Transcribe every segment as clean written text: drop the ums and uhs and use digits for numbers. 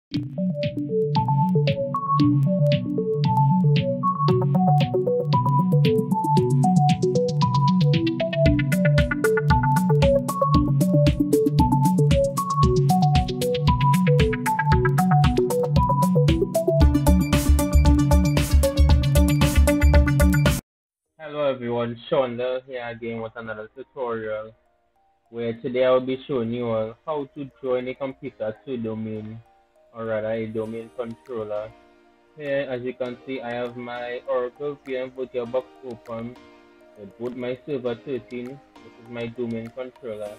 Hello everyone, Shonda here again with another tutorial where today I will be showing you all how to join a computer to a domain, or rather a domain controller. Here as you can see I have my Oracle VM VirtualBox open with both my server 13, which is my domain controller,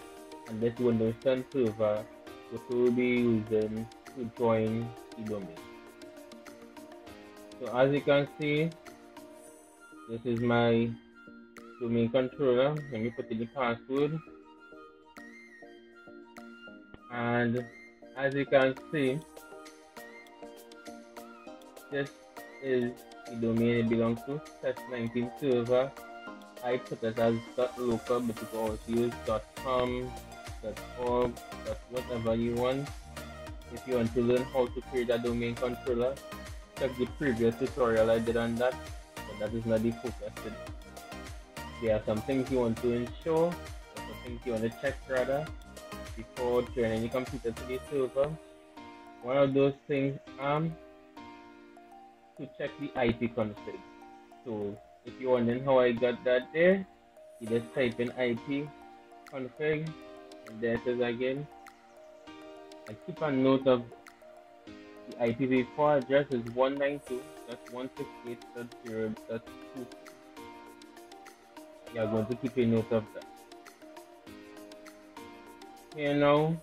and this Windows 10 server which we will be using to join the domain. So as you can see, this is my domain controller. Let me put in the password, and as you can see, this is the domain it belongs to, test19 server. I put it as .local, but you can also use .com, .org, whatever you want. If you want to learn how to create a domain controller, check the previous tutorial I did on that, but that is not the focus today. There are some things you want to ensure, or some things you want to check rather, before joining the computer to the server. One of those things to check the IP config. So if you're wondering how I got that there, you just type in IP config, and there it is again. And keep a note of the IPv4 address is 192.168.0.2. You are going to keep a note of that. Here now,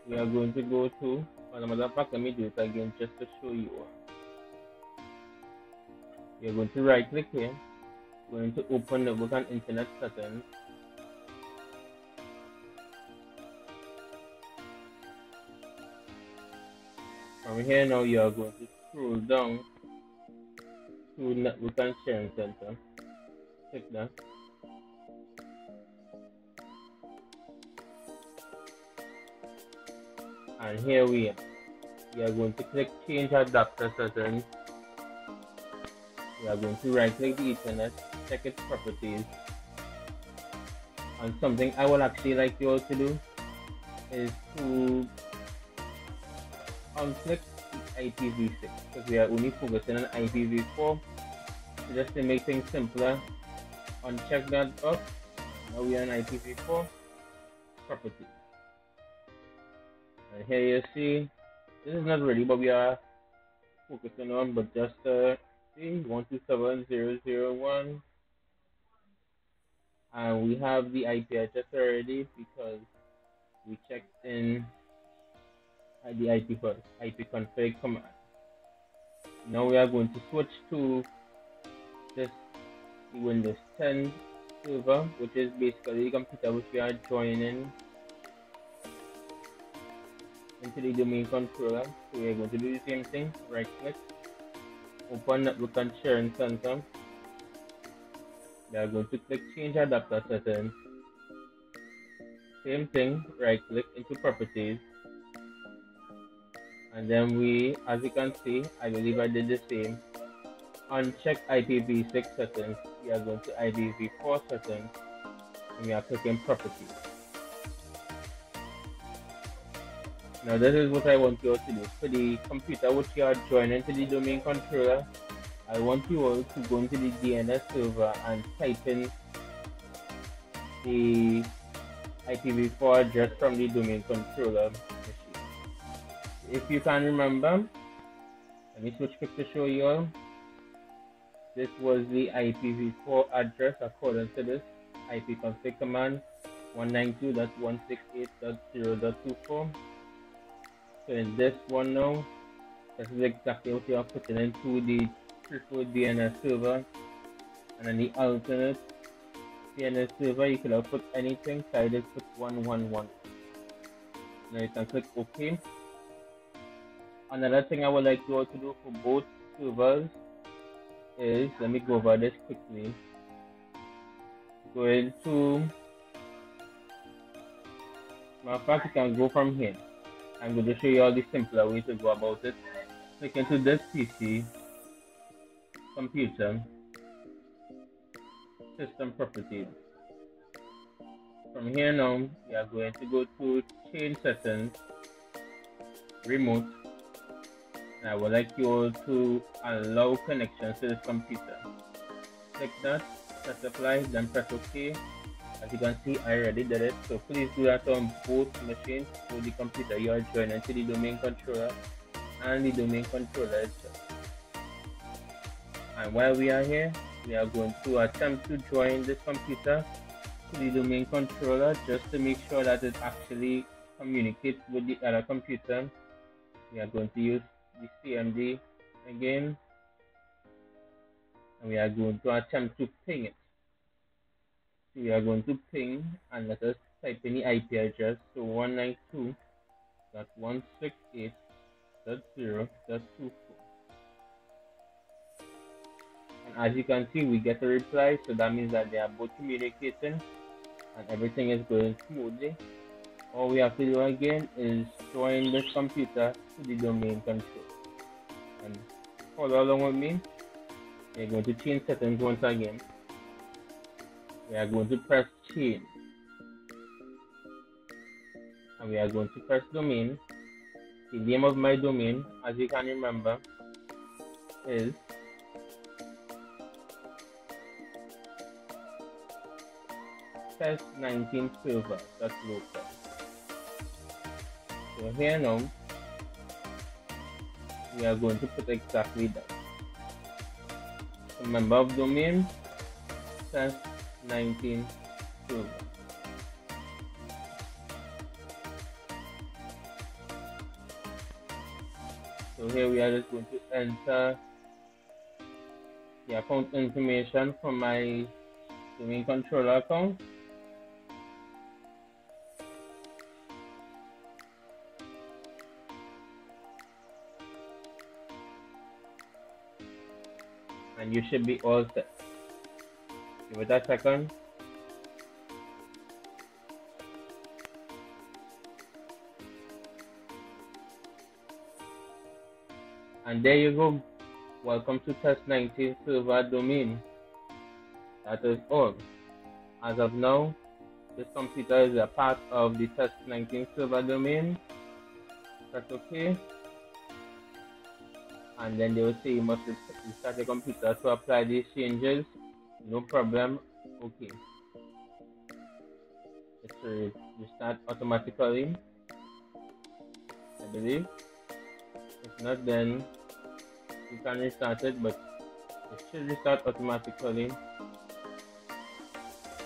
we are going to go to, well, matter of fact, let me do it again just to show you all. You're going to right click here, going to open the Network and Internet settings. From here now, you are going to scroll down to Network and Sharing Center. Click that. And here we are. We are going to click Change Adapter Settings. We are going to right click the Ethernet, check its properties. And something I would actually like you all to do is to unclick the IPv6, because we are only focusing on IPv4. So just to make things simpler, uncheck that box. Now we are on IPv4 properties. And here you see, this is not really what we are focusing on, but just see 127.0.0.1, and we have the IP address already because we checked in the IP config command. Now we are going to switch to the Windows 10 server, which is basically the computer which we are joining into the domain controller. So we are going to do the same thing, right click, open Network and Sharing Center. We are going to click Change Adapter Settings. Same thing, right click into Properties. And then we, as you can see, I believe I did the same, uncheck IPv6 settings. We are going to IPv4 settings, and we are clicking Properties. Now this is what I want you all to do. For the computer which you are joining to the domain controller, I want you all to go into the DNS server and type in the IPv4 address from the domain controller machine. If you can remember, let me switch quick to show you all. This was the IPv4 address according to this IP config command, 192.168.0.24. So in this one now, this is exactly what you are putting into the preferred DNS server. And then the alternate DNS server, you could have put anything, so I just put 111. Now you can click OK. Another thing I would like you all to do for both servers is, let me go over this quickly. Go into, matter of fact, you can go from here. I'm going to show you all the simpler way to go about it. Click into this PC, computer, system properties. From here now, we are going to go to change settings, remote, and I would like you all to allow connections to this computer. Click that, press apply, then press OK. As you can see, I already did it, so please do that on both machines, both the computer you are joining to the domain controller and the domain controller itself. And while we are here, we are going to attempt to join this computer to the domain controller just to make sure that it actually communicates with the other computer. We are going to use the CMD again, and we are going to attempt to ping it. So we are going to ping, and let us type in the IP address, so 192.168.0.24. And as you can see, we get a reply, so that means that they are both communicating and everything is going smoothly. All we have to do again is join this computer to the domain control. And follow along with me. We are going to change settings once again. We are going to press change. And we are going to press domain. The name of my domain, as you can remember, is test19server.local. So here now, we are going to put exactly that. Remember of domain, test19 server. So here we are just going to enter the account information from my domain controller account. And you should be all set. Give it a second. And there you go. Welcome to Test19 server domain. That is all. As of now, this computer is a part of the Test19 server domain. Press OK. And then they will say you must restart the computer to apply these changes. No problem. Okay. It should restart automatically, I believe. If not, then you can restart it, but it should restart automatically.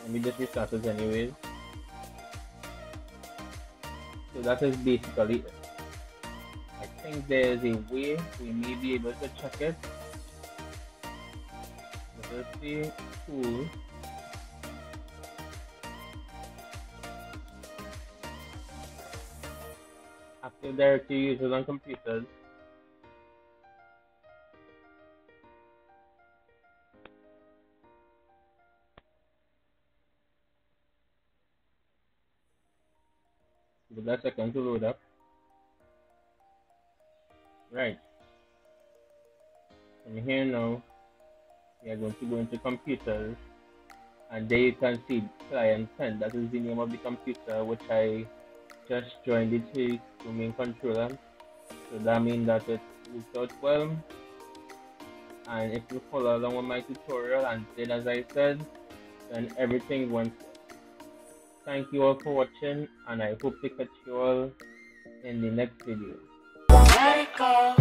Let me just restart it anyways. So that is basically it. I think there is a way we may be able to check it. Let us see. Cool. Active Directory users on computers. Give that a second to load up. Right. From here now, we are going to go into computers, and there you can see client 10. That is the name of the computer which I just joined it to domain controller. So that means that it worked out well. And if you follow along with my tutorial and did as I said, then everything went well. Thank you all for watching, and I hope to catch you all in the next video. Let it go.